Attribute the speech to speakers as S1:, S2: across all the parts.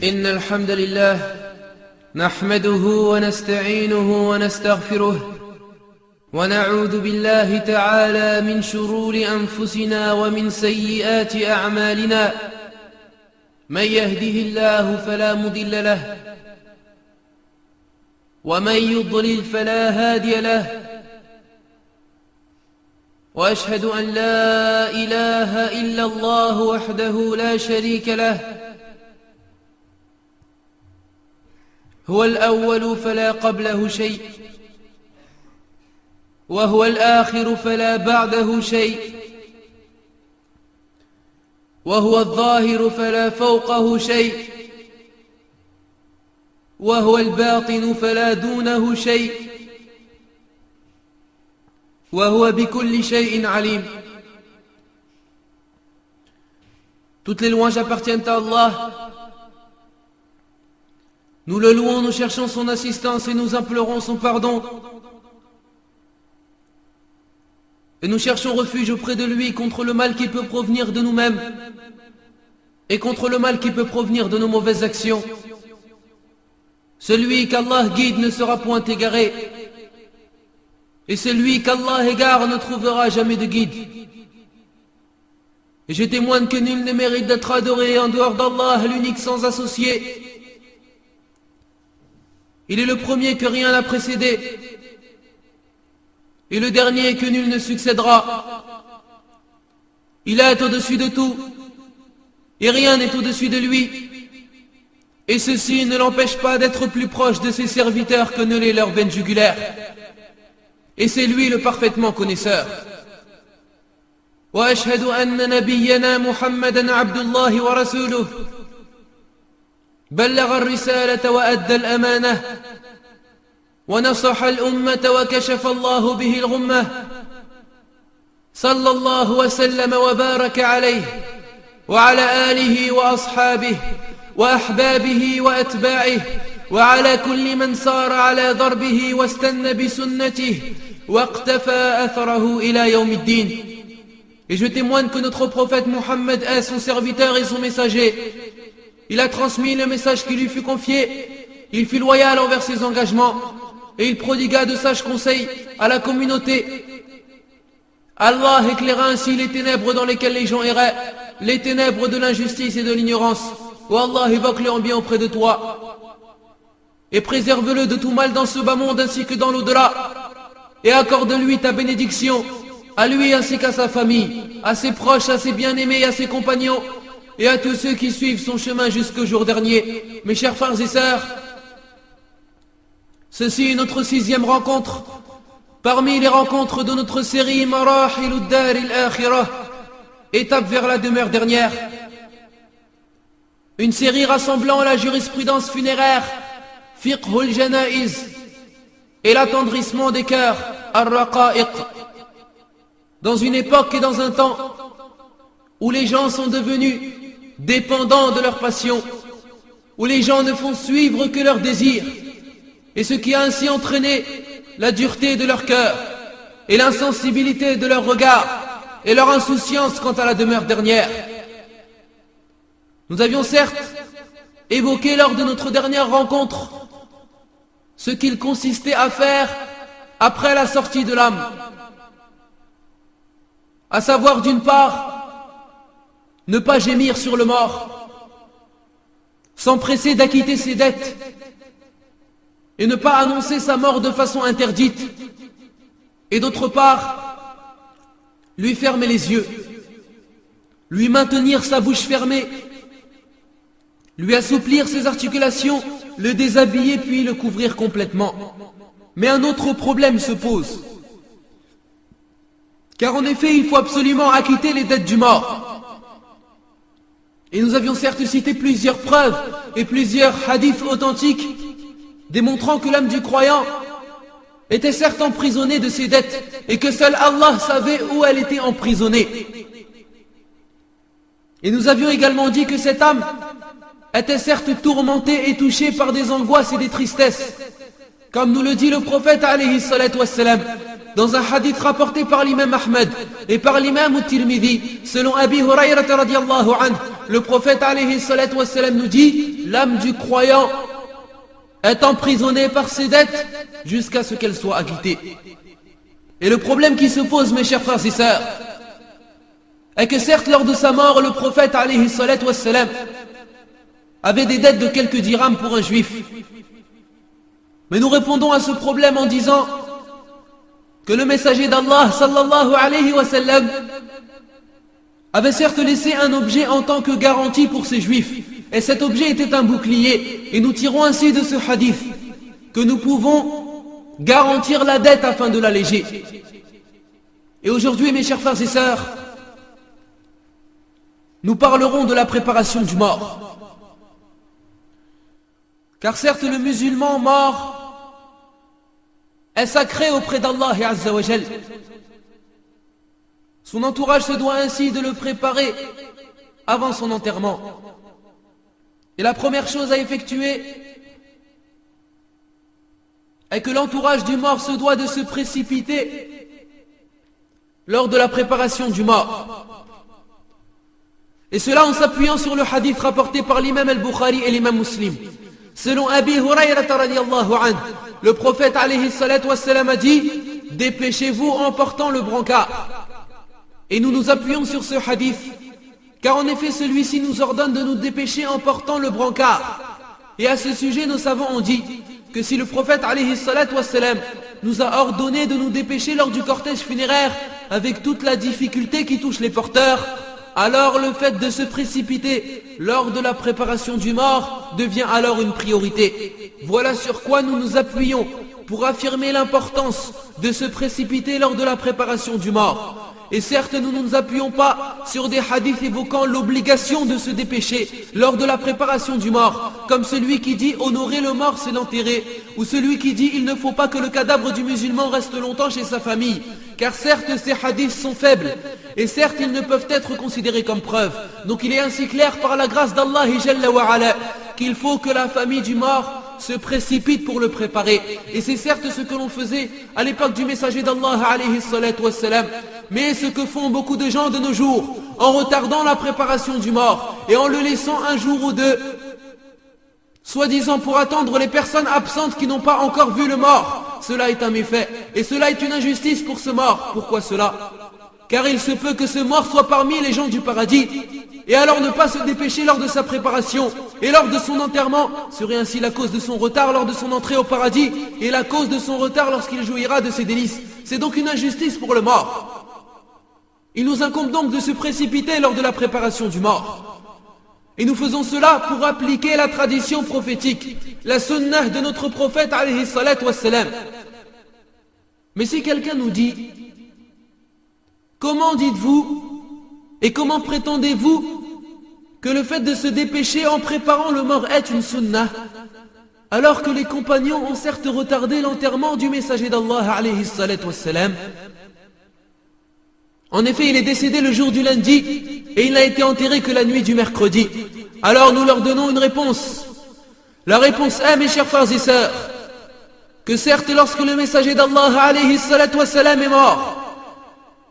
S1: إن الحمد لله نحمده ونستعينه ونستغفره ونعوذ بالله تعالى من شرور أنفسنا ومن سيئات أعمالنا. من يهده الله فلا مضل له ومن يضلل فلا هادي له، وأشهد أن لا إله إلا الله وحده لا شريك له، هو الأول فلا قبله شيء، وهو الآخر فلا بعده شيء، وهو الظاهر فلا فوقه شيء، وهو الباطن فلا دونه شيء، وهو بكل شيء عليم. Toutes les louanges appartiennent à Allah. Nous le louons, nous cherchons son assistance et nous implorons son pardon. Et nous cherchons refuge auprès de lui contre le mal qui peut provenir de nous-mêmes et contre le mal qui peut provenir de nos mauvaises actions. Celui qu'Allah guide ne sera point égaré, et celui qu'Allah égare ne trouvera jamais de guide. Et je témoigne que nul ne mérite d'être adoré en dehors d'Allah, l'unique sans associé. Il est le premier que rien n'a précédé, et le dernier que nul ne succédera. Il est au-dessus de tout, et rien n'est au-dessus de lui. Et ceci ne l'empêche pas d'être plus proche de ses serviteurs que ne l'est leur veine jugulaire. Et c'est lui le parfaitement connaisseur. وأشهد أن نبينا محمدا عبد الله ورسوله بلغ الرسالة وأدى الأمانة ونصح الأمة وكشف الله به الغمة صلى الله وسلم وبارك عليه وعلى آله وأصحابه وأحبابه وأتباعه وعلى كل من سار على ضربه واستنى بسنته واقتفى أثره إلى يوم الدين. Et je témoigne que notre prophète Mohammed est son serviteur et son messager. Il a transmis le message qui lui fut confié, il fut loyal envers ses engagements, et il prodigua de sages conseils à la communauté. Allah éclaira ainsi les ténèbres dans lesquelles les gens erraient, les ténèbres de l'injustice et de l'ignorance. Oh Allah, évoque-le en bien auprès de toi, et préserve-le de tout mal dans ce bas monde ainsi que dans l'au-delà, et accorde-lui ta bénédiction, à lui ainsi qu'à sa famille, à ses proches, à ses bien-aimés, à ses compagnons, et à tous ceux qui suivent son chemin jusqu'au jour dernier. Mes chers frères et sœurs, ceci est notre 6e rencontre parmi les rencontres de notre série Marahilud Dar al-Akhirah, étape vers la demeure dernière. Une série rassemblant la jurisprudence funéraire, Fiqhul Janaiz, et l'attendrissement des cœurs, Ar-Raqa'iq. Dans une époque et dans un temps où les gens sont devenus dépendants de leur passion, où les gens ne font suivre que leurs désirs, et ce qui a ainsi entraîné la dureté de leur cœur, et l'insensibilité de leur regard, et leur insouciance quant à la demeure dernière. Nous avions certes évoqué lors de notre dernière rencontre ce qu'il consistait à faire après la sortie de l'âme, à savoir d'une part, ne pas gémir sur le mort, s'empresser d'acquitter ses dettes, et ne pas annoncer sa mort de façon interdite, et d'autre part, lui fermer les yeux, lui maintenir sa bouche fermée, lui assouplir ses articulations, le déshabiller puis le couvrir complètement. Mais un autre problème se pose. Car en effet, il faut absolument acquitter les dettes du mort. Et nous avions certes cité plusieurs preuves et plusieurs hadiths authentiques démontrant que l'âme du croyant était certes emprisonnée de ses dettes et que seul Allah savait où elle était emprisonnée. Et nous avions également dit que cette âme était certes tourmentée et touchée par des angoisses et des tristesses, comme nous le dit le prophète alayhi salatu wassalam dans un hadith rapporté par l'imam Ahmed et par l'imam Tirmidhi, selon Abi Hurayrata radiyallahu anhu, le prophète alayhi salatu wassalam nous dit, l'âme du croyant est emprisonnée par ses dettes jusqu'à ce qu'elle soit acquittée. Et le problème qui se pose, mes chers frères et sœurs, est que certes, lors de sa mort, le prophète alayhi salatu wassalam avait des dettes de quelques dirhams pour un juif. Mais nous répondons à ce problème en disant que le messager d'Allah sallallahu alayhi wa sallam avait certes laissé un objet en tant que garantie pour ces juifs, et cet objet était un bouclier, et nous tirons ainsi de ce hadith que nous pouvons garantir la dette afin de l'alléger. Et aujourd'hui, mes chers frères et sœurs, nous parlerons de la préparation du mort. Car certes, le musulman mort est sacré auprès d'Allah Azza wa Jal. Son entourage se doit ainsi de le préparer avant son enterrement. Et la première chose à effectuer est que l'entourage du mort se doit de se précipiter lors de la préparation du mort. Et cela en s'appuyant sur le hadith rapporté par l'imam al-Bukhari et l'imam Muslim. Selon Abi Hurayra radiyallahu anhu, le prophète alayhi salatu wassalam a dit, dépêchez-vous en portant le brancard. Et nous nous appuyons sur ce hadith, car en effet celui-ci nous ordonne de nous dépêcher en portant le brancard. Et à ce sujet, nos savants ont dit que si le prophète alayhi salatu wassalam nous a ordonné de nous dépêcher lors du cortège funéraire avec toute la difficulté qui touche les porteurs, alors le fait de se précipiter lors de la préparation du mort devient alors une priorité. Voilà sur quoi nous nous appuyons pour affirmer l'importance de se précipiter lors de la préparation du mort. Et certes, nous ne nous appuyons pas sur des hadiths évoquant l'obligation de se dépêcher lors de la préparation du mort, comme celui qui dit « honorer le mort, c'est l'enterrer » ou celui qui dit « il ne faut pas que le cadavre du musulman reste longtemps chez sa famille ». Car certes, ces hadiths sont faibles, et certes, ils ne peuvent être considérés comme preuve. Donc il est ainsi clair par la grâce d'Allah Jalla wa Ala qu'il faut que la famille du mort se précipite pour le préparer. Et c'est certes ce que l'on faisait à l'époque du messager d'Allah alayhi salatu wassalam, mais ce que font beaucoup de gens de nos jours, en retardant la préparation du mort et en le laissant un jour ou deux, soi-disant pour attendre les personnes absentes qui n'ont pas encore vu le mort. Cela est un méfait, et cela est une injustice pour ce mort. Pourquoi cela? Car il se peut que ce mort soit parmi les gens du paradis, et alors ne pas se dépêcher lors de sa préparation et lors de son enterrement serait ainsi la cause de son retard lors de son entrée au paradis et la cause de son retard lorsqu'il jouira de ses délices. C'est donc une injustice pour le mort. Il nous incombe donc de se précipiter lors de la préparation du mort. Et nous faisons cela pour appliquer la tradition prophétique, la sunnah de notre prophète alayhi salatu wassalam. Mais si quelqu'un nous dit, comment dites-vous et comment prétendez-vous que le fait de se dépêcher en préparant le mort est une sunnah, alors que les compagnons ont certes retardé l'enterrement du messager d'Allah alayhi salatu wassalam? En effet, il est décédé le jour du lundi et il n'a été enterré que la nuit du mercredi. Alors nous leur donnons une réponse. La réponse est, mes chers frères et sœurs, que certes lorsque le messager d'Allah alayhi salatu wassalam est mort,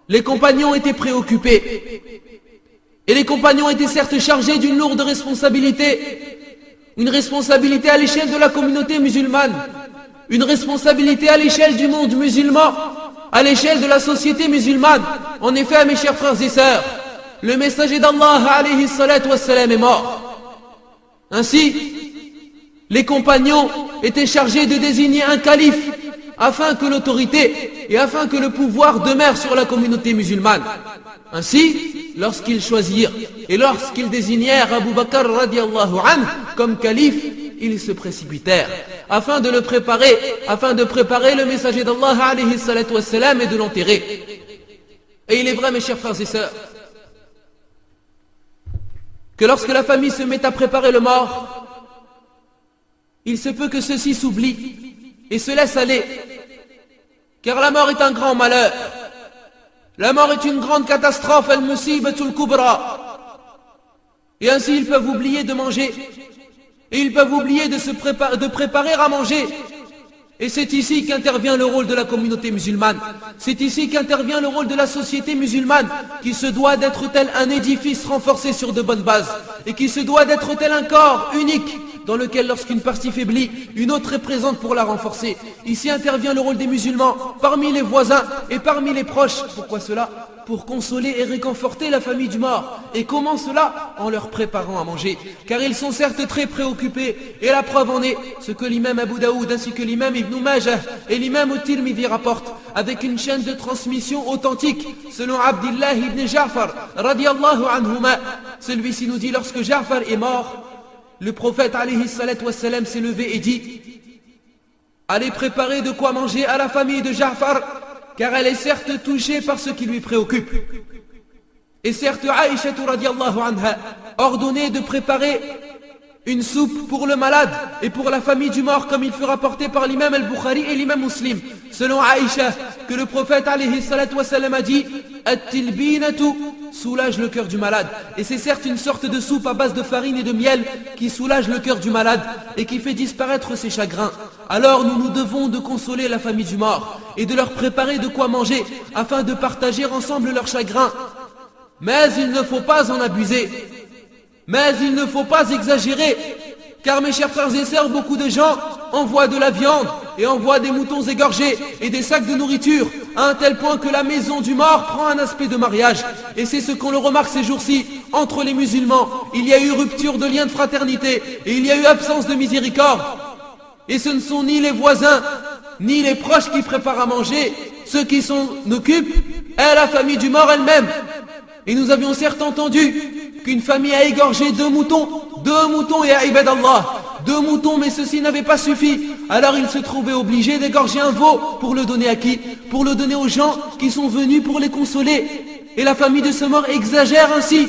S1: les compagnons étaient préoccupés. Et les compagnons étaient certes chargés d'une lourde responsabilité. Une responsabilité à l'échelle de la communauté musulmane. Une responsabilité à l'échelle du monde musulman. À l'échelle de la société musulmane. En effet, mes chers frères et sœurs, le messager d'Allah alayhi salatu wassalam est mort. Ainsi, les compagnons étaient chargés de désigner un calife afin que l'autorité et afin que le pouvoir demeure sur la communauté musulmane. Ainsi, lorsqu'ils choisirent et lorsqu'ils désignèrent Abu Bakr radiallahu anhu comme calife, ils se précipitèrent afin de le préparer, afin de préparer le messager d'Allah alayhi salatu wassalam et de l'enterrer. Et il est vrai, mes chers frères et sœurs, que lorsque la famille se met à préparer le mort, il se peut que ceux-ci s'oublient et se laissent aller, car la mort est un grand malheur. La mort est une grande catastrophe, al-musibatul kubra. Et ainsi ils peuvent oublier de manger, et ils peuvent oublier de préparer à manger, Et c'est ici qu'intervient le rôle de la communauté musulmane. C'est ici qu'intervient le rôle de la société musulmane, qui se doit d'être tel un édifice renforcé sur de bonnes bases, et qui se doit d'être tel un corps unique, dans lequel lorsqu'une partie faiblit, une autre est présente pour la renforcer. Ici intervient le rôle des musulmans, parmi les voisins et parmi les proches. Pourquoi cela ? Pour consoler et réconforter la famille du mort. Et comment cela ? En leur préparant à manger. Car ils sont certes très préoccupés. Et la preuve en est ce que l'imam Abu Daoud ainsi que l'imam Ibn Majah et l'imam Tirmidhi rapportent avec une chaîne de transmission authentique selon Abdullah ibn Ja'far radiyallahu anhuma. Celui-ci nous dit lorsque Ja'far est mort, le prophète alayhi salatu wassalam s'est levé et dit: allez préparer de quoi manger à la famille de Ja'far, car elle est certes touchée par ce qui lui préoccupe. Et certes Aïcha radiyallahu anha ordonnait de préparer une soupe pour le malade et pour la famille du mort, comme il fut rapporté par l'imam al-Bukhari et l'imam Muslim. Selon Aïcha, que le prophète alayhi salatu wassalam a dit: at-tilbinatu soulage le cœur du malade. Et c'est certes une sorte de soupe à base de farine et de miel qui soulage le cœur du malade et qui fait disparaître ses chagrins. Alors nous devons de consoler la famille du mort et de leur préparer de quoi manger afin de partager ensemble leurs chagrins. Mais il ne faut pas en abuser. Mais il ne faut pas exagérer. Car mes chers frères et sœurs, beaucoup de gens envoient de la viande et envoient des moutons égorgés et des sacs de nourriture à un tel point que la maison du mort prend un aspect de mariage. Et c'est ce qu'on le remarque ces jours-ci entre les musulmans. Il y a eu rupture de liens de fraternité et il y a eu absence de miséricorde. Et ce ne sont ni les voisins ni les proches qui préparent à manger. Ceux qui s'en occupent est la famille du mort elle-même. Et nous avions certes entendu qu'une famille a égorgé deux moutons et ibadallah, 2 moutons, mais ceci n'avait pas suffi. Alors il se trouvait obligé d'égorger un veau. Pour le donner à qui? Pour le donner aux gens qui sont venus pour les consoler. Et la famille de ce mort exagère ainsi.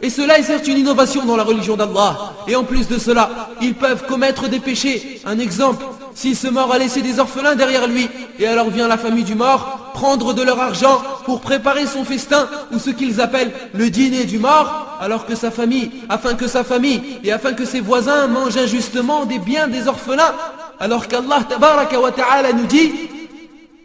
S1: Et cela est certes une innovation dans la religion d'Allah. Et en plus de cela, ils peuvent commettre des péchés. Un exemple, si ce mort a laissé des orphelins derrière lui, et alors vient la famille du mort prendre de leur argent pour préparer son festin, ou ce qu'ils appellent le dîner du mort, alors que sa famille, afin que ses voisins mangent injustement des biens des orphelins, alors qu'Allah tabaraka wa ta'ala nous dit: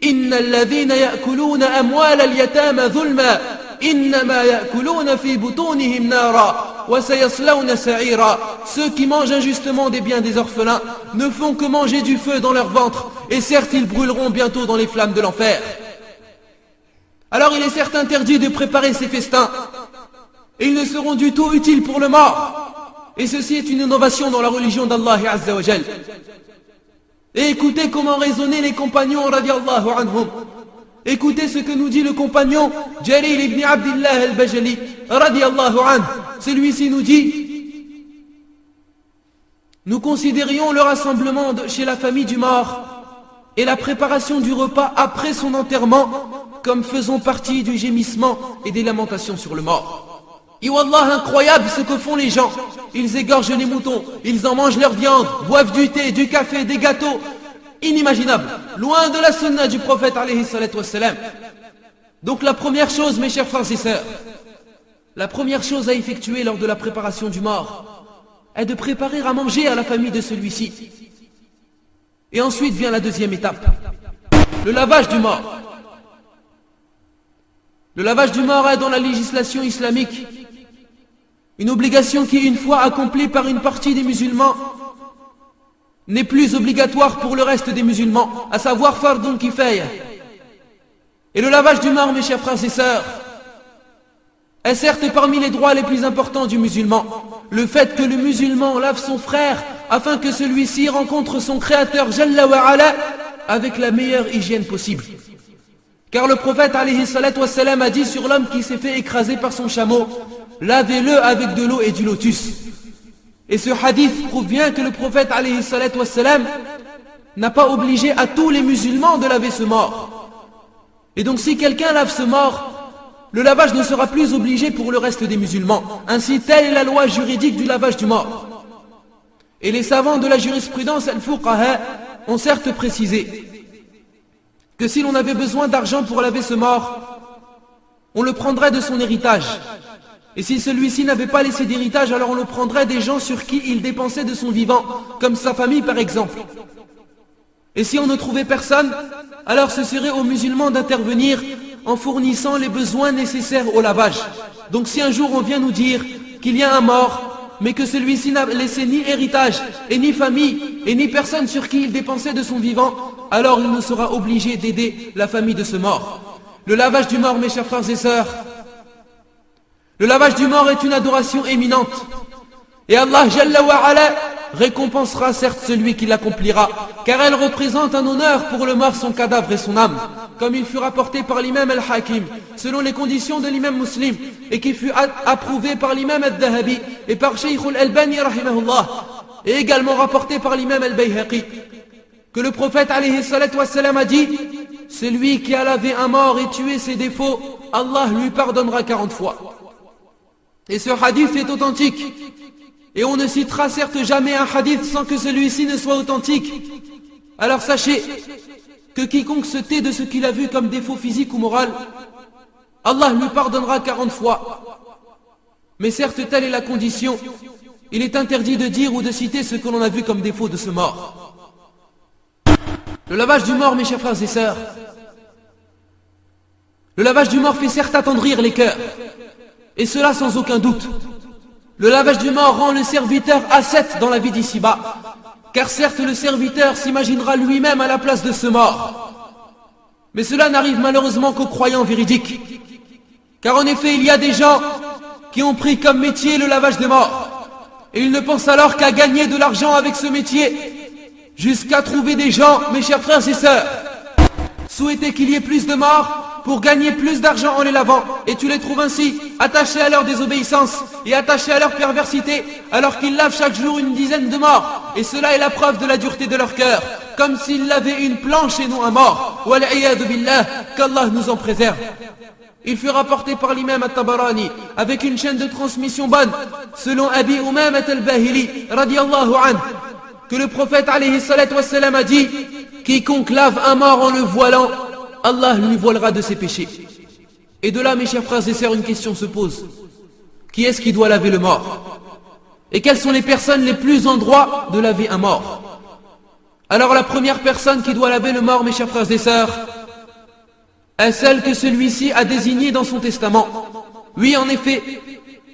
S1: Innal ladhina ya'kuluna amwal al-yatama dhulma innama ya'kuluna fi butunihim nara wa sayaslawna sa'ira. Ceux qui mangent injustement des biens des orphelins ne font que manger du feu dans leur ventre, et certes ils brûleront bientôt dans les flammes de l'enfer. Alors il est certes interdit de préparer ces festins, et ils ne seront du tout utiles pour le mort. Et ceci est une innovation dans la religion d'Allah Azza wa Jal. Et écoutez comment raisonnaient les compagnons radiallahu anhum. Écoutez ce que nous dit le compagnon Jalil ibn Abdillah al-Bajali radiallahu anhu. Celui-ci nous dit: nous considérions le rassemblement chez la famille du mort et la préparation du repas après son enterrement comme faisant partie du gémissement et des lamentations sur le mort. Et wallah, incroyable ce que font les gens. Ils égorgent les moutons, ils en mangent leur viande, boivent du thé, du café, des gâteaux. Inimaginable, loin de la sunna du prophète alayhi salatu wassalam. Donc la première chose, mes chers frères et sœurs, la première chose à effectuer lors de la préparation du mort est de préparer à manger à la famille de celui-ci. Et ensuite vient la deuxième étape, le lavage du mort. Le lavage du mort est dans la législation islamique une obligation qui, une fois accomplie par une partie des musulmans, n'est plus obligatoire pour le reste des musulmans, à savoir fardun kifaya. Et le lavage du mort, mes chers frères et sœurs, est certes parmi les droits les plus importants du musulman. Le fait que le musulman lave son frère afin que celui-ci rencontre son créateur Jalla wa Ala avec la meilleure hygiène possible. Car le prophète alayhi salatu wassalam a dit sur l'homme qui s'est fait écraser par son chameau: lavez-le avec de l'eau et du lotus. Et ce hadith prouve bien que le prophète alayhi salatu wassalam n'a pas obligé à tous les musulmans de laver ce mort. Et donc si quelqu'un lave ce mort, le lavage ne sera plus obligé pour le reste des musulmans. Ainsi, telle est la loi juridique du lavage du mort. Et les savants de la jurisprudence al-fuqaha ont certes précisé que si l'on avait besoin d'argent pour laver ce mort, on le prendrait de son héritage. Et si celui-ci n'avait pas laissé d'héritage, alors on le prendrait des gens sur qui il dépensait de son vivant, comme sa famille par exemple. Et si on ne trouvait personne, alors ce serait aux musulmans d'intervenir en fournissant les besoins nécessaires au lavage. Donc si un jour on vient nous dire qu'il y a un mort, mais que celui-ci n'a laissé ni héritage, et ni famille, et ni personne sur qui il dépensait de son vivant, alors il nous sera obligé d'aider la famille de ce mort. Le lavage du mort, mes chers frères et sœurs, le lavage du mort est une adoration éminente. Et Allah Jalla wa Ala récompensera certes celui qui l'accomplira, car elle représente un honneur pour le mort, son cadavre et son âme, comme il fut rapporté par l'imam al-Hakim, selon les conditions de l'imam Muslim, et qui fut approuvé par l'imam al-Dhahabi et par Shaykh al-Albani rahimahullah, et également rapporté par l'imam al-Bayhaqi, que le prophète alayhi salatu wassalam a dit: celui qui a lavé un mort et tué ses défauts, Allah lui pardonnera 40 fois. Et ce hadith est authentique. Et on ne citera certes jamais un hadith sans que celui-ci ne soit authentique. Alors sachez que quiconque se tait de ce qu'il a vu comme défaut physique ou moral, Allah lui pardonnera 40 fois. Mais certes, telle est la condition. Il est interdit de dire ou de citer ce que l'on a vu comme défaut de ce mort. Le lavage du mort, mes chers frères et sœurs, le lavage du mort fait certes attendrir les cœurs, et cela sans aucun doute. Le lavage du mort rend le serviteur ascète dans la vie d'ici-bas, car certes le serviteur s'imaginera lui-même à la place de ce mort. Mais cela n'arrive malheureusement qu'aux croyants véridiques, car en effet il y a des gens qui ont pris comme métier le lavage des morts, et ils ne pensent alors qu'à gagner de l'argent avec ce métier, jusqu'à trouver des gens, mes chers frères et sœurs, souhaiter qu'il y ait plus de morts pour gagner plus d'argent en les lavant, et tu les trouves ainsi attachés à leur désobéissance et attachés à leur perversité, alors qu'ils lavent chaque jour une dizaine de morts, et cela est la preuve de la dureté de leur cœur, comme s'ils lavaient une planche et non un mort. Wal'iyadu billah, qu'Allah nous en préserve. Il fut rapporté par l'imam At-Tabarani avec une chaîne de transmission bonne, selon Abi Umamat al-Bahili radiyallahu anhu, que le prophète alayhi salatu wassalam a dit: quiconque lave un mort en le voilant, Allah lui voilera de ses péchés. Et de là, mes chers frères et sœurs, une question se pose: qui est-ce qui doit laver le mort? Et quelles sont les personnes les plus en droit de laver un mort? Alors la première personne qui doit laver le mort, mes chers frères et sœurs, est celle que celui-ci a désignée dans son testament. Oui, en effet,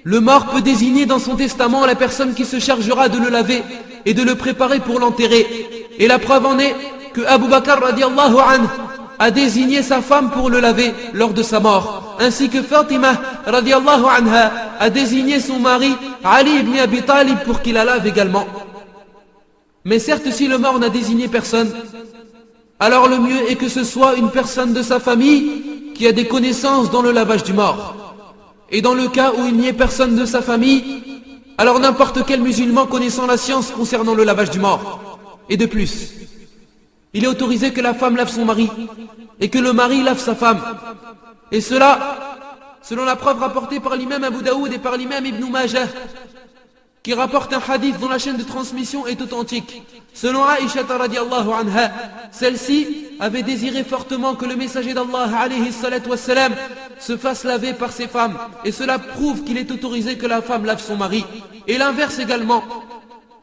S1: le mort peut désigner dans son testament la personne qui se chargera de le laver et de le préparer pour l'enterrer. Et la preuve en est que Abu Bakr radiallahu anhu a désigné sa femme pour le laver lors de sa mort, ainsi que Fatima radiallahu anha a désigné son mari Ali ibn Abi Talib pour qu'il la lave également. Mais certes, si le mort n'a désigné personne, alors le mieux est que ce soit une personne de sa famille qui a des connaissances dans le lavage du mort. Et dans le cas où il n'y ait personne de sa famille, alors n'importe quel musulman connaissant la science concernant le lavage du mort. Et de plus, il est autorisé que la femme lave son mari et que le mari lave sa femme. Et cela, selon la preuve rapportée par l'imam Abu Daoud et par l'imam Ibn Majah, qui rapporte un hadith dont la chaîne de transmission est authentique. Selon Aïcha radiallahu anha, celle-ci avait désiré fortement que le messager d'Allah alayhi salatu wassalam se fasse laver par ses femmes. Et cela prouve qu'il est autorisé que la femme lave son mari. Et l'inverse également,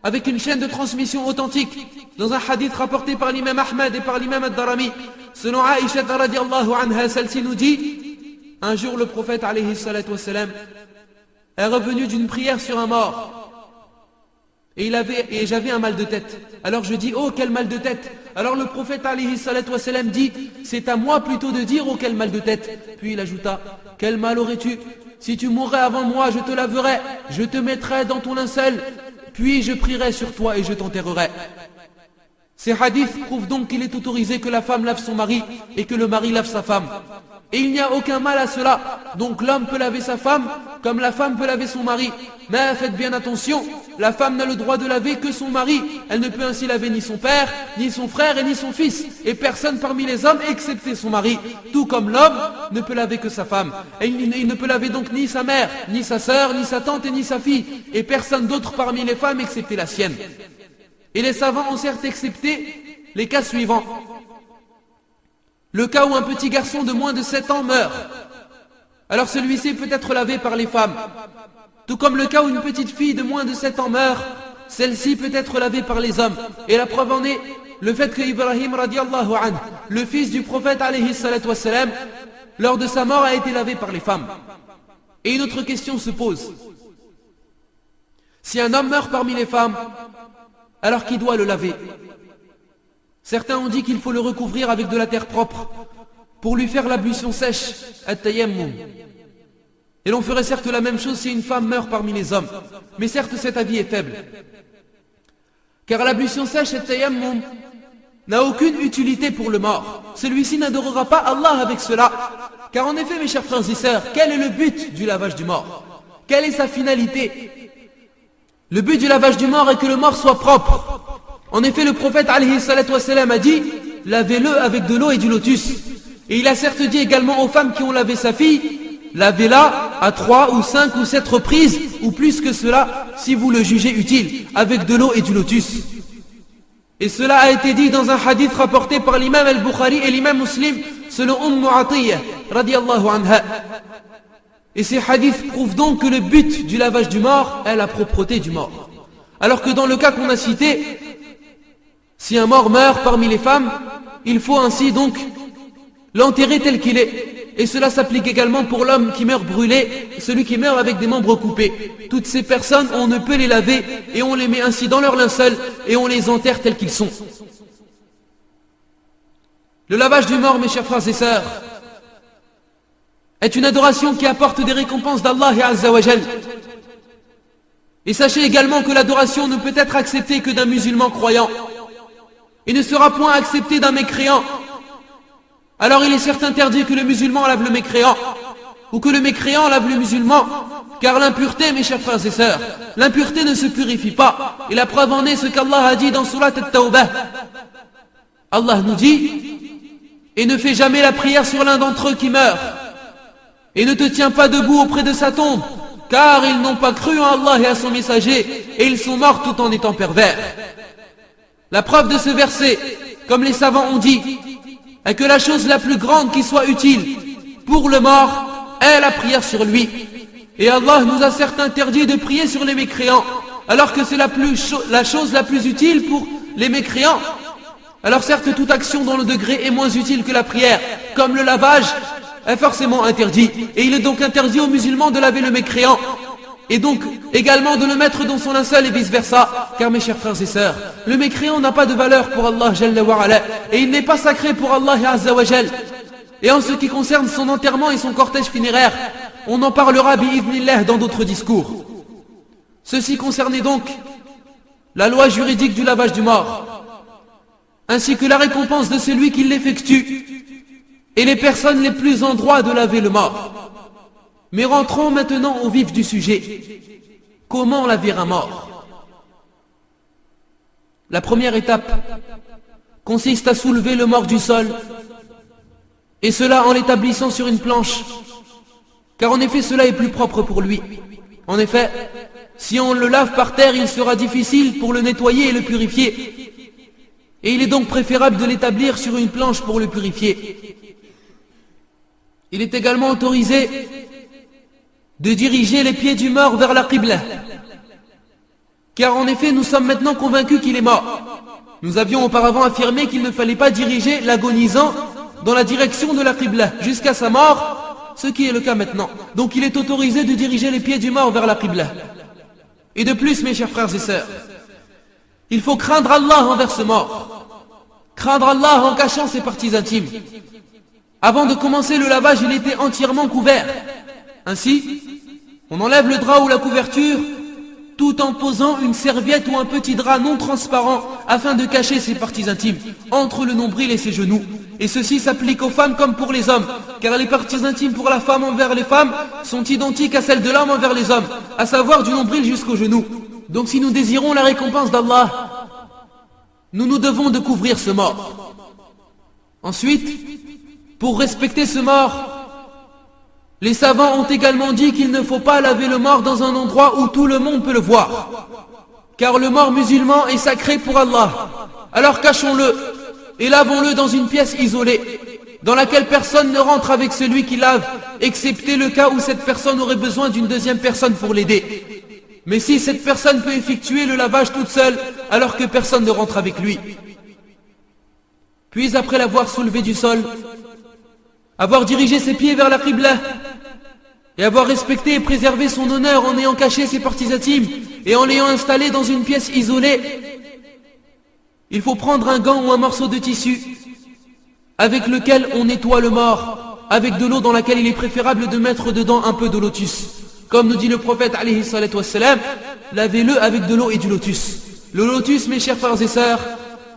S1: avec une chaîne de transmission authentique, dans un hadith rapporté par l'imam Ahmad et par l'imam Ad-Darami. Selon Aïcha radiallahu anha, celle-ci nous dit: un jour le prophète alayhi salatu wassalam est revenu d'une prière sur un mort. Et j'avais un mal de tête. Alors je dis: oh, quel mal de tête. Alors le prophète alayhi salatu wassalam dit: c'est à moi plutôt de dire: oh, quel mal de tête. Puis il ajouta: quel mal aurais-tu? Si tu mourrais avant moi, je te laverais, je te mettrais dans ton linceul, puis je prierai sur toi et je t'enterrerai. Ces hadiths prouvent donc qu'il est autorisé que la femme lave son mari et que le mari lave sa femme. Et il n'y a aucun mal à cela. Donc l'homme peut laver sa femme comme la femme peut laver son mari. Mais faites bien attention, la femme n'a le droit de laver que son mari. Elle ne peut ainsi laver ni son père, ni son frère et ni son fils. Et personne parmi les hommes excepté son mari. Tout comme l'homme ne peut laver que sa femme. Et il ne peut laver donc ni sa mère, ni sa sœur, ni sa tante et ni sa fille. Et personne d'autre parmi les femmes excepté la sienne. Et les savants ont certes excepté les cas suivants. Le cas où un petit garçon de moins de 7 ans meurt, alors celui-ci peut être lavé par les femmes. Tout comme le cas où une petite fille de moins de 7 ans meurt, celle-ci peut être lavée par les hommes. Et la preuve en est le fait que Ibrahim radiallahu anhu, le fils du prophète alayhi salatu wassalam, lors de sa mort a été lavé par les femmes. Et une autre question se pose. Si un homme meurt parmi les femmes, alors qui doit le laver? Certains ont dit qu'il faut le recouvrir avec de la terre propre pour lui faire l'ablution sèche, at-tayammum. Et l'on ferait certes la même chose si une femme meurt parmi les hommes. Mais certes cet avis est faible. Car l'ablution sèche, at-tayammum, n'a aucune utilité pour le mort. Celui-ci n'adorera pas Allah avec cela. Car en effet, mes chers frères et sœurs, quel est le but du lavage du mort? Quelle est sa finalité? Le but du lavage du mort est que le mort soit propre. En effet, le prophète alayhi salatu wassalam a dit: lavez-le avec de l'eau et du lotus. Et il a certes dit également aux femmes qui ont lavé sa fille: lavez-la à 3 ou 5 ou 7 reprises, ou plus que cela, si vous le jugez utile, avec de l'eau et du lotus. Et cela a été dit dans un hadith rapporté par l'imam al-Bukhari et l'imam Muslim, selon Atiyya, radiallahu anha. Et ces hadiths prouvent donc que le but du lavage du mort est la propreté du mort. Alors que dans le cas qu'on a cité, si un mort meurt parmi les femmes, il faut ainsi donc l'enterrer tel qu'il est. Et cela s'applique également pour l'homme qui meurt brûlé, celui qui meurt avec des membres coupés. Toutes ces personnes, on ne peut les laver et on les met ainsi dans leur linceul et on les enterre tels qu'ils sont. Le lavage du mort, mes chers frères et sœurs, est une adoration qui apporte des récompenses d'Allah Azza wa Jal. Et sachez également que l'adoration ne peut être acceptée que d'un musulman croyant et ne sera point acceptée d'un mécréant. Alors il est certes interdit que le musulman lave le mécréant ou que le mécréant lave le musulman, car l'impureté, mes chers frères et sœurs, l'impureté ne se purifie pas. Et la preuve en est ce qu'Allah a dit dans Surat At-Tawbah. Allah nous dit: et ne fais jamais la prière sur l'un d'entre eux qui meurt, et ne te tiens pas debout auprès de sa tombe, car ils n'ont pas cru en Allah et à son messager, et ils sont morts tout en étant pervers. La preuve de ce verset, comme les savants ont dit, est que la chose la plus grande qui soit utile pour le mort est la prière sur lui. Et Allah nous a certes interdit de prier sur les mécréants, alors que c'est la chose la plus utile pour les mécréants. Alors certes, toute action dont le degré est moins utile que la prière, comme le lavage, est forcément interdit. Et il est donc interdit aux musulmans de laver le mécréant, et donc également de le mettre dans son linceul et vice versa. Car mes chers frères et sœurs, le mécréant n'a pas de valeur pour Allah Jalla wa Ala, et il n'est pas sacré pour Allah Azza wa Jal. Et en ce qui concerne son enterrement et son cortège funéraire, on en parlera bi'idhnillah dans d'autres discours. Ceci concernait donc la loi juridique du lavage du mort, ainsi que la récompense de celui qui l'effectue et les personnes les plus en droit de laver le mort. Mais rentrons maintenant au vif du sujet. Comment laver un mort? La première étape consiste à soulever le mort du sol, et cela en l'établissant sur une planche, car en effet cela est plus propre pour lui. En effet, si on le lave par terre, il sera difficile pour le nettoyer et le purifier. Et il est donc préférable de l'établir sur une planche pour le purifier. Il est également autorisé de diriger les pieds du mort vers la Qibla, car en effet nous sommes maintenant convaincus qu'il est mort. Nous avions auparavant affirmé qu'il ne fallait pas diriger l'agonisant dans la direction de la Qibla jusqu'à sa mort, ce qui est le cas maintenant. Donc il est autorisé de diriger les pieds du mort vers la Qibla. Et de plus, mes chers frères et sœurs, il faut craindre Allah envers ce mort, craindre Allah en cachant ses parties intimes. Avant de commencer le lavage, il était entièrement couvert. Ainsi, on enlève le drap ou la couverture tout en posant une serviette ou un petit drap non transparent afin de cacher ses parties intimes entre le nombril et ses genoux. Et ceci s'applique aux femmes comme pour les hommes, car les parties intimes pour la femme envers les femmes sont identiques à celles de l'homme envers les hommes, à savoir du nombril jusqu'aux genoux. Donc si nous désirons la récompense d'Allah, nous devons de couvrir ce mort. Ensuite, pour respecter ce mort, les savants ont également dit qu'il ne faut pas laver le mort dans un endroit où tout le monde peut le voir, car le mort musulman est sacré pour Allah. Alors cachons-le et lavons-le dans une pièce isolée, dans laquelle personne ne rentre avec celui qui lave, excepté le cas où cette personne aurait besoin d'une deuxième personne pour l'aider. Mais si cette personne peut effectuer le lavage toute seule, alors que personne ne rentre avec lui. Puis après l'avoir soulevé du sol, avoir dirigé ses pieds vers la Qibla, et avoir respecté et préservé son honneur en ayant caché ses parties intimes, et en l'ayant installé dans une pièce isolée, il faut prendre un gant ou un morceau de tissu, avec lequel on nettoie le mort, avec de l'eau dans laquelle il est préférable de mettre dedans un peu de lotus. Comme nous dit le prophète alayhi salatu wassalam, lavez-le avec de l'eau et du lotus. Le lotus, mes chers frères et sœurs,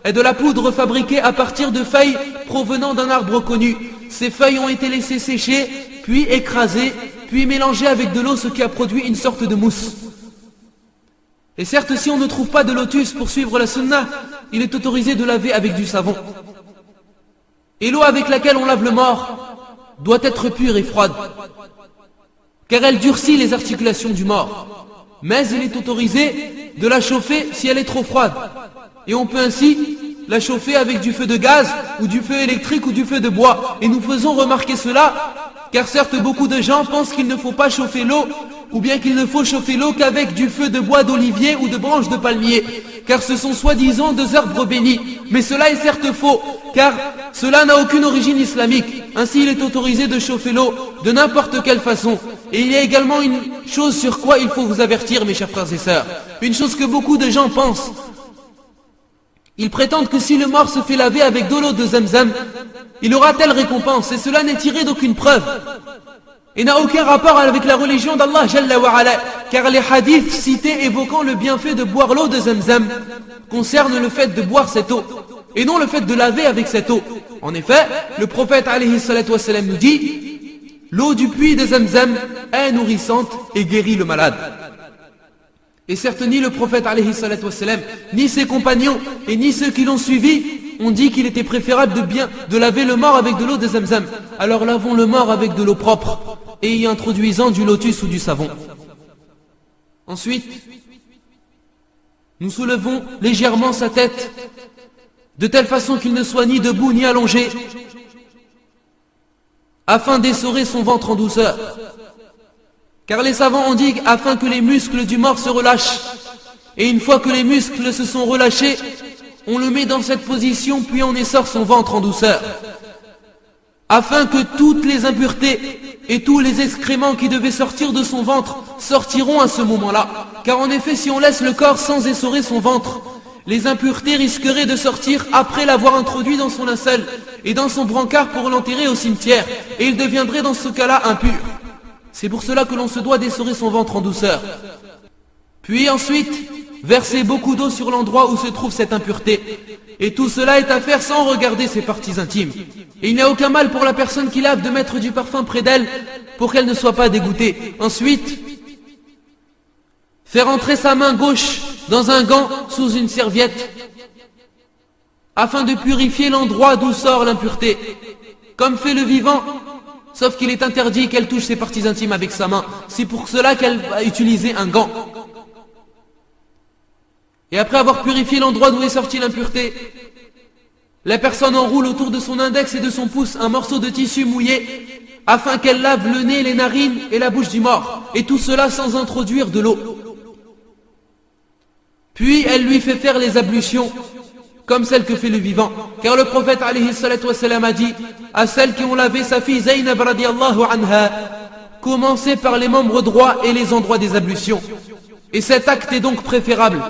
S1: est de la poudre fabriquée à partir de feuilles provenant d'un arbre connu. Ces feuilles ont été laissées sécher, puis écrasées, puis mélangées avec de l'eau, ce qui a produit une sorte de mousse. Et certes, si on ne trouve pas de lotus pour suivre la sunna, il est autorisé de laver avec du savon. Et l'eau avec laquelle on lave le mort doit être pure et froide, car elle durcit les articulations du mort. Mais il est autorisé de la chauffer si elle est trop froide. Et on peut ainsi la chauffer avec du feu de gaz, ou du feu électrique, ou du feu de bois. Et nous faisons remarquer cela, car certes beaucoup de gens pensent qu'il ne faut pas chauffer l'eau, ou bien qu'il ne faut chauffer l'eau qu'avec du feu de bois d'olivier ou de branches de palmier, car ce sont soi-disant deux arbres bénis. Mais cela est certes faux, car cela n'a aucune origine islamique. Ainsi il est autorisé de chauffer l'eau de n'importe quelle façon. Et il y a également une chose sur quoi il faut vous avertir, mes chers frères et sœurs. Une chose que beaucoup de gens pensent. Ils prétendent que si le mort se fait laver avec de l'eau de Zamzam, il aura telle récompense, et cela n'est tiré d'aucune preuve. Et n'a aucun rapport avec la religion d'Allah Jalla wa Ala, car les hadiths cités évoquant le bienfait de boire l'eau de Zamzam concernent le fait de boire cette eau, et non le fait de laver avec cette eau. En effet, le prophète alayhi salatu wassalam nous dit: l'eau du puits de Zamzam est nourrissante et guérit le malade. Et certes, ni le prophète alayhi salatu wassalam, ni ses compagnons, et ni ceux qui l'ont suivi, ont dit qu'il était préférable de laver le mort avec de l'eau de Zamzam. Alors lavons le mort avec de l'eau propre, et y introduisant du lotus ou du savon. Ensuite, nous soulevons légèrement sa tête, de telle façon qu'il ne soit ni debout ni allongé, afin d'essorer son ventre en douceur. Car les savants ont dit afin que les muscles du mort se relâchent. Et une fois que les muscles se sont relâchés, on le met dans cette position, puis on essore son ventre en douceur. Afin que toutes les impuretés et tous les excréments qui devaient sortir de son ventre sortiront à ce moment-là. Car en effet, si on laisse le corps sans essorer son ventre, les impuretés risqueraient de sortir après l'avoir introduit dans son linceul et dans son brancard pour l'enterrer au cimetière. Et il deviendrait dans ce cas-là impur. C'est pour cela que l'on se doit d'essorer son ventre en douceur. Puis ensuite, verser beaucoup d'eau sur l'endroit où se trouve cette impureté. Et tout cela est à faire sans regarder ses parties intimes. Et il n'y a aucun mal pour la personne qui lave de mettre du parfum près d'elle pour qu'elle ne soit pas dégoûtée. Ensuite, faire entrer sa main gauche dans un gant sous une serviette afin de purifier l'endroit d'où sort l'impureté. Comme fait le vivant, sauf qu'il est interdit qu'elle touche ses parties intimes avec sa main. C'est pour cela qu'elle va utiliser un gant. Et après avoir purifié l'endroit d'où est sortie l'impureté, la personne enroule autour de son index et de son pouce un morceau de tissu mouillé afin qu'elle lave le nez, les narines et la bouche du mort. Et tout cela sans introduire de l'eau. Puis elle lui fait faire les ablutions comme celle que fait le vivant. Car le prophète alayhi salatu wassalam a dit à celles qui ont lavé sa fille Zaynab radiallahu anha: commencez par les membres droits et les endroits des ablutions. Et cet acte est donc préférable.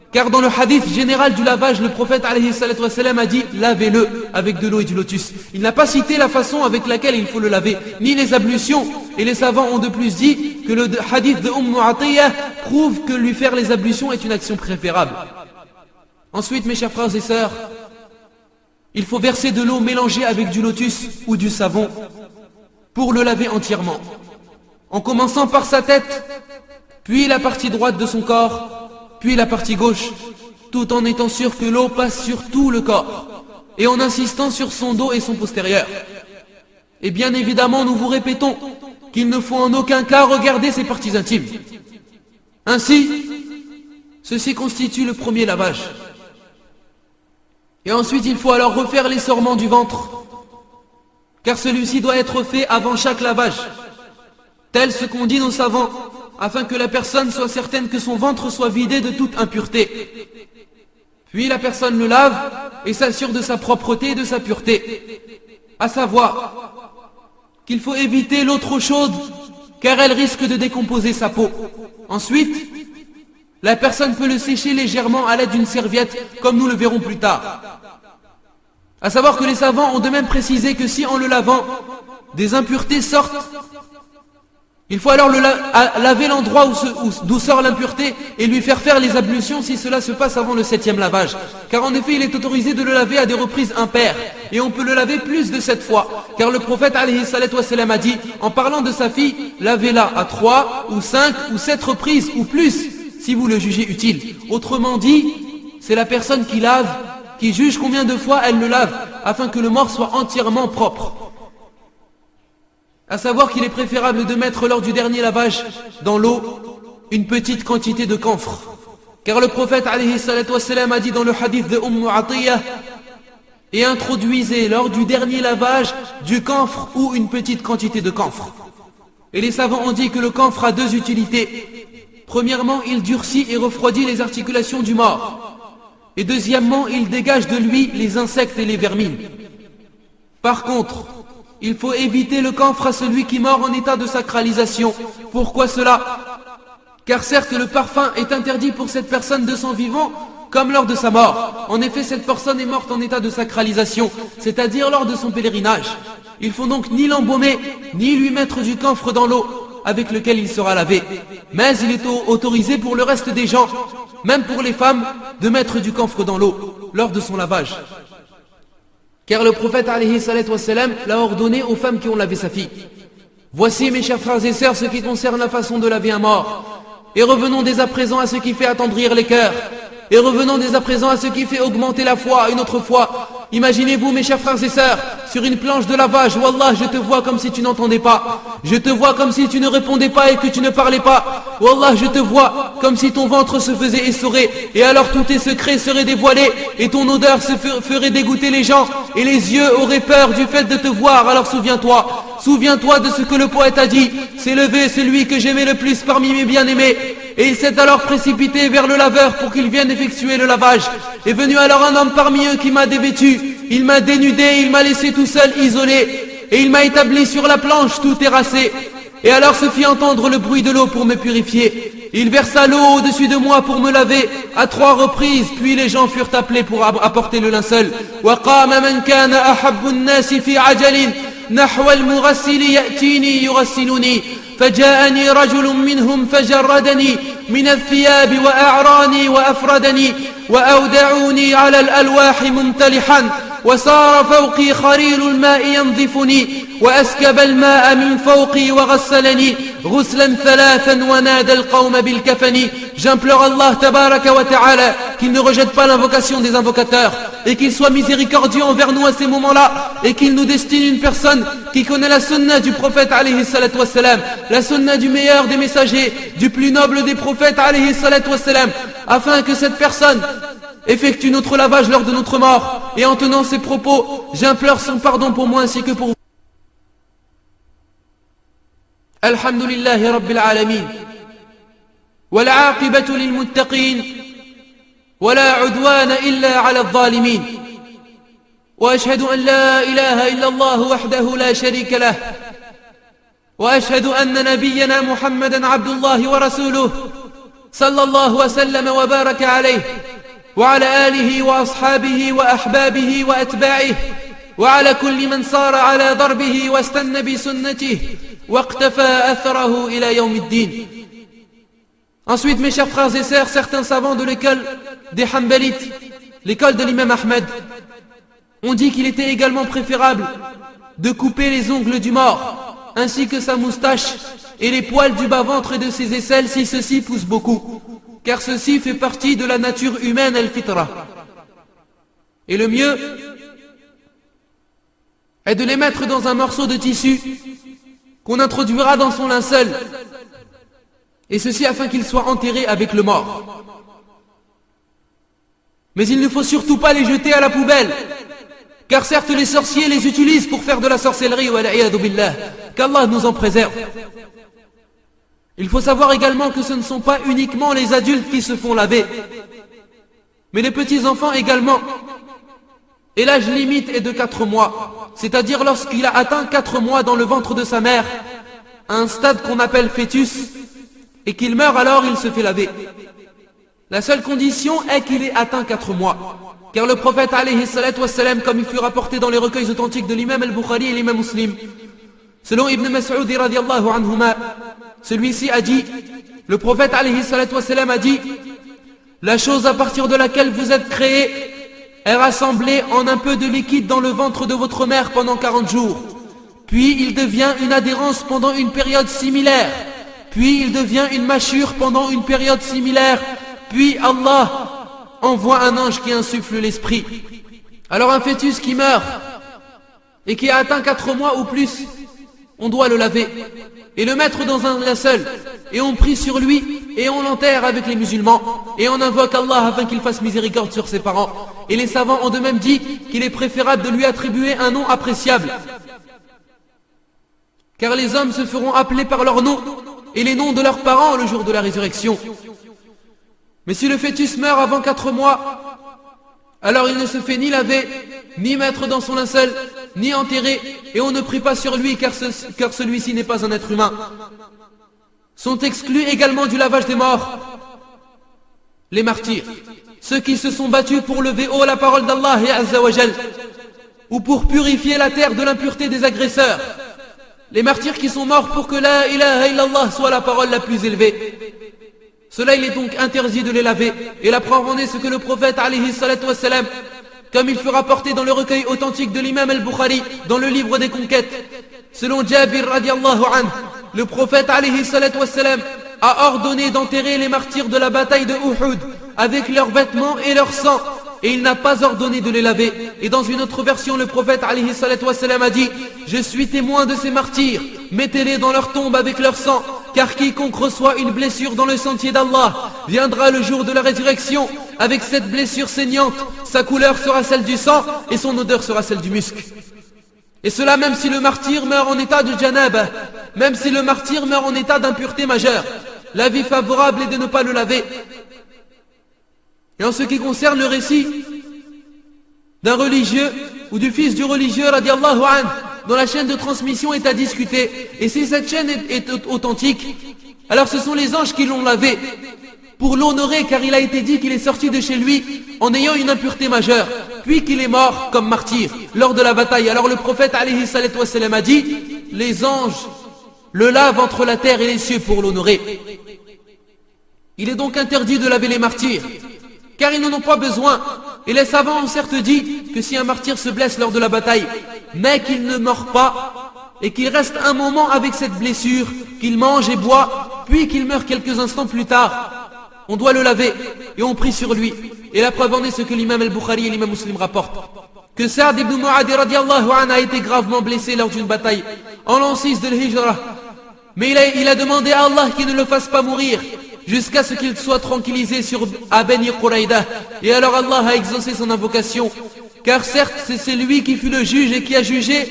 S1: Car dans le hadith général du lavage, le prophète alayhi salatu wassalam a dit: lavez-le avec de l'eau et du lotus. Il n'a pas cité la façon avec laquelle il faut le laver, ni les ablutions. Et les savants ont de plus dit que le hadith de Atiyah prouve que lui faire les ablutions est une action préférable. Ensuite, mes chers frères et sœurs, il faut verser de l'eau mélangée avec du lotus ou du savon pour le laver entièrement, en commençant par sa tête, puis la partie droite de son corps, puis la partie gauche, tout en étant sûr que l'eau passe sur tout le corps, et en insistant sur son dos et son postérieur. Et bien évidemment, nous vous répétons qu'il ne faut en aucun cas regarder ses parties intimes. Ainsi, ceci constitue le premier lavage. Et ensuite, il faut alors refaire l'essorement du ventre, car celui-ci doit être fait avant chaque lavage, tel ce qu'ont dit nos savants, afin que la personne soit certaine que son ventre soit vidé de toute impureté. Puis la personne le lave et s'assure de sa propreté et de sa pureté. À savoir qu'il faut éviter l'eau trop chaude car elle risque de décomposer sa peau. Ensuite, la personne peut le sécher légèrement à l'aide d'une serviette comme nous le verrons plus tard. À savoir que les savants ont de même précisé que si en le lavant, des impuretés sortent, il faut alors laver l'endroit d'où sort l'impureté et lui faire les ablutions si cela se passe avant le 7e lavage. Car en effet, il est autorisé de le laver à des reprises impaires. Et on peut le laver plus de 7 fois. Car le prophète alayhi salatu wassalam a dit, en parlant de sa fille, lavez-la à 3 ou 5 ou 7 reprises ou plus, si vous le jugez utile. Autrement dit, c'est la personne qui lave, qui juge combien de fois elle le lave, afin que le mort soit entièrement propre. À savoir qu'il est préférable de mettre lors du dernier lavage dans l'eau une petite quantité de camphre. Car le prophète alayhi salatu wassalam a dit dans le hadith de Atiyah, et introduisez lors du dernier lavage du camphre ou une petite quantité de camphre. Et les savants ont dit que le camphre a 2 utilités. Premièrement, il durcit et refroidit les articulations du mort. Et deuxièmement, il dégage de lui les insectes et les vermines. Par contre, il faut éviter le camphre à celui qui meurt en état de sacralisation. Pourquoi cela? Car certes, le parfum est interdit pour cette personne de son vivant, comme lors de sa mort. En effet, cette personne est morte en état de sacralisation, c'est-à-dire lors de son pèlerinage. Il faut donc ni l'embaumer, ni lui mettre du camphre dans l'eau avec lequel il sera lavé. Mais il est autorisé pour le reste des gens, même pour les femmes, de mettre du camphre dans l'eau lors de son lavage. Car le prophète alayhi salatu wassalam l'a ordonné aux femmes qui ont lavé sa fille. Voici mes chers frères et sœurs ce qui concerne la façon de laver un mort. Et revenons dès à présent à ce qui fait attendrir les cœurs. Et revenons dès à présent à ce qui fait augmenter la foi une autre fois. Imaginez-vous mes chers frères et sœurs, sur une planche de lavage, Wallah, je te vois comme si tu n'entendais pas. Je te vois comme si tu ne répondais pas et que tu ne parlais pas. Wallah, je te vois comme si ton ventre se faisait essorer. Et alors tous tes secrets seraient dévoilés et ton odeur se ferait dégoûter les gens. Et les yeux auraient peur du fait de te voir. Alors souviens-toi. Souviens-toi de ce que le poète a dit. C'est levé celui que j'aimais le plus parmi mes bien-aimés. Et il s'est alors précipité vers le laveur pour qu'il vienne effectuer le lavage. Est venu alors un homme parmi eux qui m'a dévêtu. Il m'a dénudé, il m'a laissé tout seul, isolé. Et il m'a établi sur la planche, tout terrassé. Et alors se fit entendre le bruit de l'eau pour me purifier. Il versa l'eau au-dessus de moi pour me laver à 3 reprises. Puis les gens furent appelés pour apporter le linceul. وَقَامَ مَنْ كَانَ أَحَبُّ النَّاسِ فِي عَجَلٍ نَحْوَ الْمُغَسِّلِ يَأْتِينِي يُغَسِّلُنِي فجاءني رجل منهم فجردني من الثياب وأعراني وأفردني وأودعوني على الألواح ممتلحا وصار فوقي خريل الماء ينظفني وأسكب الماء من فوقي وغسلني غسلا 3 ونادى القوم بالكفن. J'implore Allah tabaraka wa ta'ala qu'il ne rejette pas l'invocation des invocateurs et qu'il soit miséricordieux envers nous à ces moments-là et qu'il nous destine une personne qui connaît la sunna du prophète alayhi salatu wassalam, la sunna du meilleur des messagers, du plus noble des prophètes alayhi salatu wassalam, afin que cette personne effectue notre lavage lors de notre mort. Et en tenant ces propos, j'implore son pardon pour moi ainsi que pour vous. Alhamdulillahi Rabbil Alamin. والعاقبة للمتقين ولا عدوان إلا على الظالمين وأشهد أن لا إله إلا الله وحده لا شريك له وأشهد أن نبينا محمدا عبد الله ورسوله صلى الله وسلم وبارك عليه وعلى آله وأصحابه وأحبابه وأتباعه وعلى كل من صار على ضربه واستنى بسنته واقتفى أثره إلى يوم الدين. Ensuite, mes chers frères et sœurs, certains savants de l'école des Hanbalites, l'école de l'imam Ahmed, ont dit qu'il était également préférable de couper les ongles du mort, ainsi que sa moustache et les poils du bas-ventre et de ses aisselles si ceci pousse beaucoup, car ceci fait partie de la nature humaine al-fitra. Et le mieux est de les mettre dans un morceau de tissu qu'on introduira dans son linceul, et ceci afin qu'il soit enterré avec le mort. Mais il ne faut surtout pas les jeter à la poubelle, car certes les sorciers les utilisent pour faire de la sorcellerie, qu'Allah nous en préserve. Il faut savoir également que ce ne sont pas uniquement les adultes qui se font laver, mais les petits-enfants également. Et l'âge limite est de 4 mois, c'est-à-dire lorsqu'il a atteint 4 mois dans le ventre de sa mère, à un stade qu'on appelle fœtus, et qu'il meurt, alors il se fait laver. La seule condition est qu'il ait atteint 4 mois. Car le prophète alayhi salatu wassalam, comme il fut rapporté dans les recueils authentiques de l'imam al-Bukhari et l'imam Muslim, selon Ibn Mas'ud radiallahu anhuma, celui-ci a dit, le prophète alayhi salatu wassalam a dit, la chose à partir de laquelle vous êtes créés est rassemblée en un peu de liquide dans le ventre de votre mère pendant 40 jours. Puis il devient une adhérence pendant une période similaire. Puis il devient une mâchure pendant une période similaire. Puis Allah envoie un ange qui insuffle l'esprit. Alors un fœtus qui meurt et qui a atteint 4 mois ou plus, on doit le laver et le mettre dans un linceul, et on prie sur lui et on l'enterre avec les musulmans, et on invoque Allah afin qu'il fasse miséricorde sur ses parents. Et les savants ont de même dit qu'il est préférable de lui attribuer un nom appréciable, car les hommes se feront appeler par leur nom et les noms de leurs parents le jour de la résurrection. Mais si le fœtus meurt avant 4 mois, alors il ne se fait ni laver, ni mettre dans son linceul, ni enterrer, et on ne prie pas sur lui car celui-ci n'est pas un être humain. Sont exclus également du lavage des morts les martyrs, ceux qui se sont battus pour lever haut la parole d'Allah et Azza wa Jal, ou pour purifier la terre de l'impureté des agresseurs. Les martyrs qui sont morts pour que la ilaha illallah soit la parole la plus élevée. Cela, il est donc interdit de les laver. Et la preuve en est ce que le prophète alayhi salatu wassalam, comme il fut rapporté dans le recueil authentique de l'imam al-Bukhari, dans le livre des conquêtes, selon Jabir radiallahu anhu, le prophète alayhi salatu wassalam a ordonné d'enterrer les martyrs de la bataille de Uhud avec leurs vêtements et leur sang, et il n'a pas ordonné de les laver. Et dans une autre version, le prophète alayhi salatu wassalam a dit, je suis témoin de ces martyrs, mettez-les dans leur tombe avec leur sang, car quiconque reçoit une blessure dans le sentier d'Allah viendra le jour de la résurrection avec cette blessure saignante, sa couleur sera celle du sang et son odeur sera celle du musc. Et cela même si le martyr meurt en état de janaba, même si le martyr meurt en état d'impureté majeure. L'avis favorable est de ne pas le laver. Et en ce qui concerne le récit d'un religieux ou du fils du religieux radiallahu anhu, dont la chaîne de transmission est à discuter, et si cette chaîne est authentique, alors ce sont les anges qui l'ont lavé pour l'honorer, car il a été dit qu'il est sorti de chez lui en ayant une impureté majeure, puis qu'il est mort comme martyr lors de la bataille. Alors le prophète alayhi salatu wassalam a dit, les anges le lavent entre la terre et les cieux pour l'honorer. Il est donc interdit de laver les martyrs, car ils n'en ont pas besoin. Et les savants ont certes dit que si un martyr se blesse lors de la bataille, mais qu'il ne meurt pas, et qu'il reste un moment avec cette blessure, qu'il mange et boit, puis qu'il meurt quelques instants plus tard, on doit le laver, et on prie sur lui. Et la preuve en est ce que l'imam al-Bukhari et l'imam Muslim rapportent, que Sa'd ibn Mu'adh radiallahu anhu a été gravement blessé lors d'une bataille, en l'an 6 de l'Hijra. Mais il a demandé à Allah qu'il ne le fasse pas mourir, jusqu'à ce qu'il soit tranquillisé à Bani Quraïda. Et alors Allah a exaucé son invocation, car certes c'est lui qui fut le juge et qui a jugé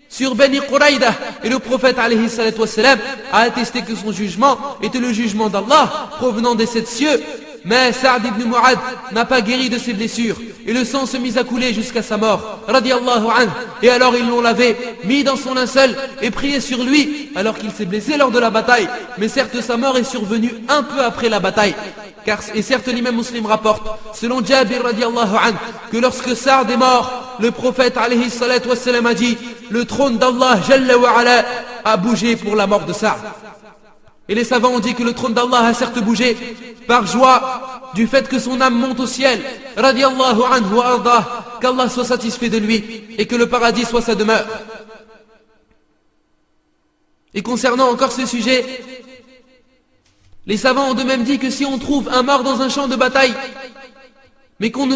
S1: sur Bani Quraïda. Et le prophète alayhi salatu wassalam a attesté que son jugement était le jugement d'Allah provenant des 7 cieux. Mais Sa'd ibn Mu'adh n'a pas guéri de ses blessures, et le sang se mit à couler jusqu'à sa mort, radiallahu anhu. Et alors ils l'ont lavé, mis dans son linceul et prié sur lui, alors qu'il s'est blessé lors de la bataille. Mais certes sa mort est survenue un peu après la bataille, et certes l'imam Muslim rapporte, selon Jabir radiallahu anhu, que lorsque Sa'd est mort, le prophète alayhi salatu wassalam a dit, le trône d'Allah jalla wa ala a bougé pour la mort de Sa'd. Et les savants ont dit que le trône d'Allah a certes bougé par joie du fait que son âme monte au ciel, radiallahu anhu wa ardah, qu'Allah soit satisfait de lui et que le paradis soit sa demeure. Et concernant encore ce sujet, les savants ont de même dit que si on trouve un mort dans un champ de bataille, mais on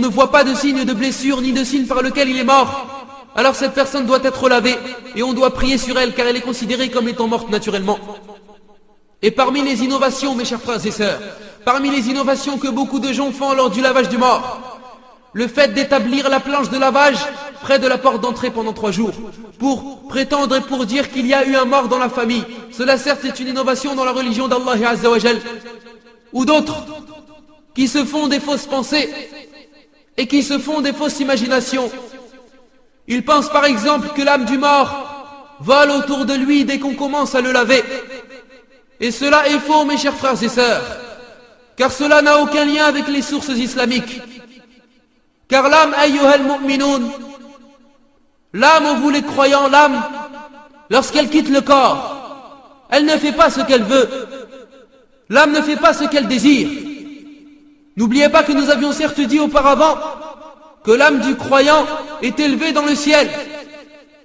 S1: ne voit pas de signe de blessure ni de signe par lequel il est mort, alors cette personne doit être lavée et on doit prier sur elle, car elle est considérée comme étant morte naturellement. Et parmi les innovations, mes chers frères et sœurs, parmi les innovations que beaucoup de gens font lors du lavage du mort, le fait d'établir la planche de lavage près de la porte d'entrée pendant 3 jours, pour prétendre et pour dire qu'il y a eu un mort dans la famille. Cela certes est une innovation dans la religion d'Allah Azza wa Jal. Ou d'autres qui se font des fausses pensées et qui se font des fausses imaginations. Ils pensent par exemple que l'âme du mort vole autour de lui dès qu'on commence à le laver. Et cela est faux, mes chers frères et sœurs, car cela n'a aucun lien avec les sources islamiques. Car l'âme, ayyuhal mu'minoun, l'âme, ô vous les croyants, l'âme, lorsqu'elle quitte le corps, elle ne fait pas ce qu'elle veut. L'âme ne fait pas ce qu'elle désire. N'oubliez pas que nous avions certes dit auparavant que l'âme du croyant est élevée dans le ciel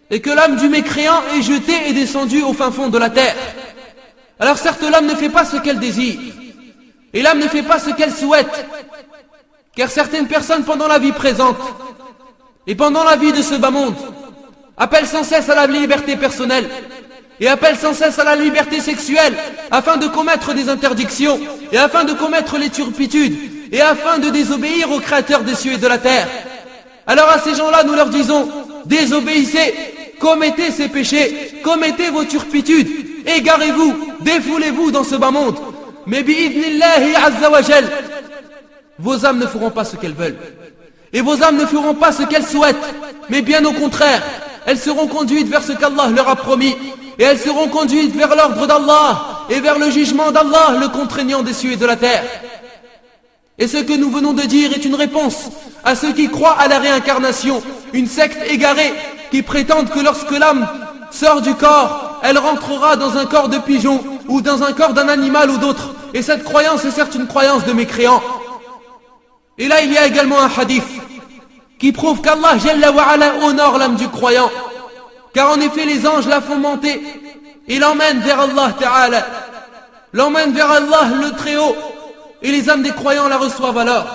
S1: et que l'âme du mécréant est jetée et descendue au fin fond de la terre. Alors certes, l'âme ne fait pas ce qu'elle désire et l'âme ne fait pas ce qu'elle souhaite, car certaines personnes pendant la vie présente et pendant la vie de ce bas monde appellent sans cesse à la liberté personnelle et appellent sans cesse à la liberté sexuelle afin de commettre des interdictions et afin de commettre les turpitudes et afin de désobéir au Créateur des cieux et de la terre. Alors à ces gens-là, nous leur disons, désobéissez, commettez ces péchés, commettez vos turpitudes, égarez-vous, défoulez-vous dans ce bas monde. Mais bi'idnillahi azza wa jal, vos âmes ne feront pas ce qu'elles veulent. Et vos âmes ne feront pas ce qu'elles souhaitent, mais bien au contraire, elles seront conduites vers ce qu'Allah leur a promis. Et elles seront conduites vers l'ordre d'Allah et vers le jugement d'Allah, le contraignant des cieux et de la terre. Et ce que nous venons de dire est une réponse à ceux qui croient à la réincarnation, une secte égarée qui prétendent que lorsque l'âme sort du corps, elle rentrera dans un corps de pigeon ou dans un corps d'un animal ou d'autre. Et cette croyance est certes une croyance de mécréants. Et là il y a également un hadith qui prouve qu'Allah Jalla wa Ala honore l'âme du croyant. Car en effet les anges la font monter et l'emmènent vers Allah Ta'ala, l'emmènent vers Allah le Très-Haut, et les âmes des croyants la reçoivent alors.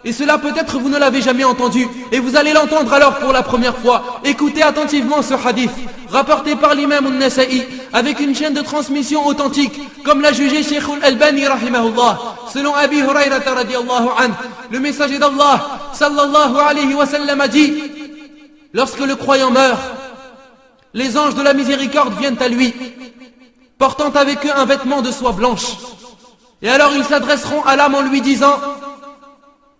S1: Et cela peut-être vous ne l'avez jamais entendu, et vous allez l'entendre alors pour la première fois. Écoutez attentivement ce hadith, rapporté par l'imam al-Nasa'i, avec une chaîne de transmission authentique, comme l'a jugé Cheikh al-Albani rahimahullah, selon Abi Hurayrata radiyallahu anhu. Le messager d'Allah, sallallahu alayhi wa sallam, a dit, lorsque le croyant meurt, les anges de la miséricorde viennent à lui, portant avec eux un vêtement de soie blanche. Et alors ils s'adresseront à l'âme en lui disant,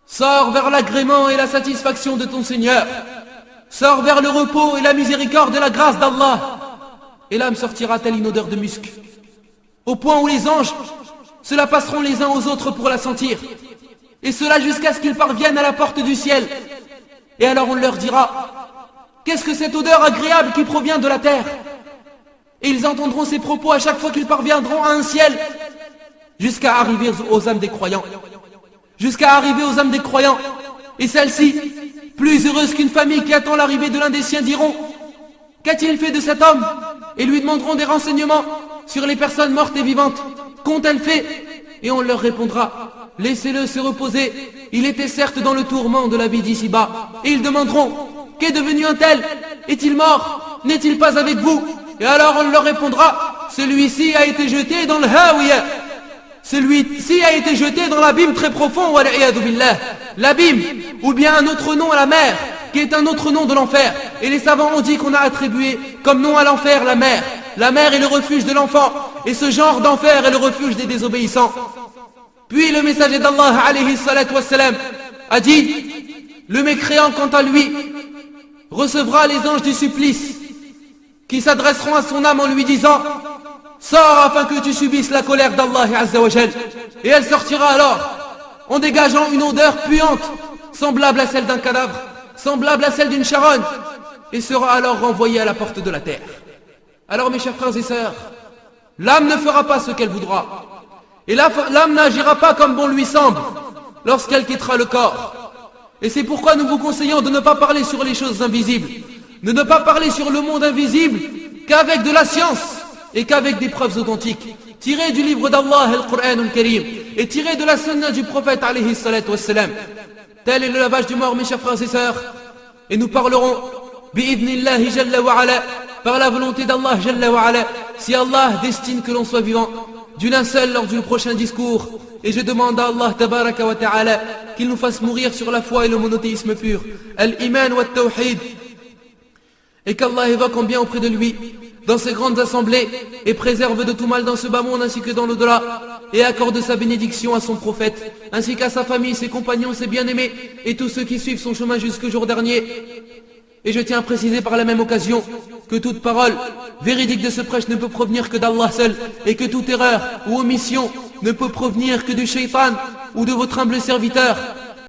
S1: sors vers l'agrément et la satisfaction de ton Seigneur, sors vers le repos et la miséricorde et la grâce d'Allah. Et l'âme sortira telle une odeur de musc, au point où les anges se la passeront les uns aux autres pour la sentir, et cela jusqu'à ce qu'ils parviennent à la porte du ciel. Et alors on leur dira, qu'est-ce que cette odeur agréable qui provient de la terre? Et ils entendront ces propos à chaque fois qu'ils parviendront à un ciel, jusqu'à arriver aux âmes des croyants. Jusqu'à arriver aux âmes des croyants. Et celles-ci, plus heureuses qu'une famille qui attend l'arrivée de l'un des siens, diront, qu'a-t-il fait de cet homme? Et lui demanderont des renseignements sur les personnes mortes et vivantes. Qu'ont-elles fait? Et on leur répondra, laissez-le se reposer, il était certes dans le tourment de la vie d'ici-bas. Et ils demanderont, qu'est devenu un tel? Est-il mort? N'est-il pas avec vous? Et alors on leur répondra, celui-ci a été jeté dans le hawiya. Celui-ci a été jeté dans l'abîme très profond, wal'iyadu billah. L'abîme, ou bien un autre nom à la mer, qui est un autre nom de l'enfer. Et les savants ont dit qu'on a attribué comme nom à l'enfer la mer. La mer est le refuge de l'enfant, et ce genre d'enfer est le refuge des désobéissants. Puis le messager d'Allah alayhi salatu wassalam a dit, le mécréant quant à lui recevra les anges du supplice qui s'adresseront à son âme en lui disant, sors afin que tu subisses la colère d'Allah Azza wa Jal. Et elle sortira alors en dégageant une odeur puante, semblable à celle d'un cadavre, semblable à celle d'une charogne, et sera alors renvoyée à la porte de la terre. Alors mes chers frères et sœurs, l'âme ne fera pas ce qu'elle voudra, et l'âme n'agira pas comme bon lui semble lorsqu'elle quittera le corps. Et c'est pourquoi nous vous conseillons de ne pas parler sur les choses invisibles, de ne pas parler sur le monde invisible qu'avec de la science et qu'avec des preuves authentiques, tirées du livre d'Allah, le Coran al-Karim, et tirées de la sunna du prophète alayhi salatu wassalam. Tel est le lavage du mort, mes chers frères et sœurs. Et nous parlerons, bi'idnillahi jalla wa ala, par la volonté d'Allah jalla wa ala, si Allah destine que l'on soit vivant, du linceul lors du prochain discours. Et je demande à Allah tabaraka wa ta'ala qu'il nous fasse mourir sur la foi et le monothéisme pur, al-iman wa al-tawhid, et qu'Allah évoque en bien auprès de lui dans ces grandes assemblées et préserve de tout mal dans ce bas monde ainsi que dans l'au-delà, et accorde sa bénédiction à son prophète, ainsi qu'à sa famille, ses compagnons, ses bien-aimés, et tous ceux qui suivent son chemin jusqu'au jour dernier. Et je tiens à préciser par la même occasion que toute parole véridique de ce prêche ne peut provenir que d'Allah seul, et que toute erreur ou omission ne peut provenir que du shaitan ou de votre humble serviteur.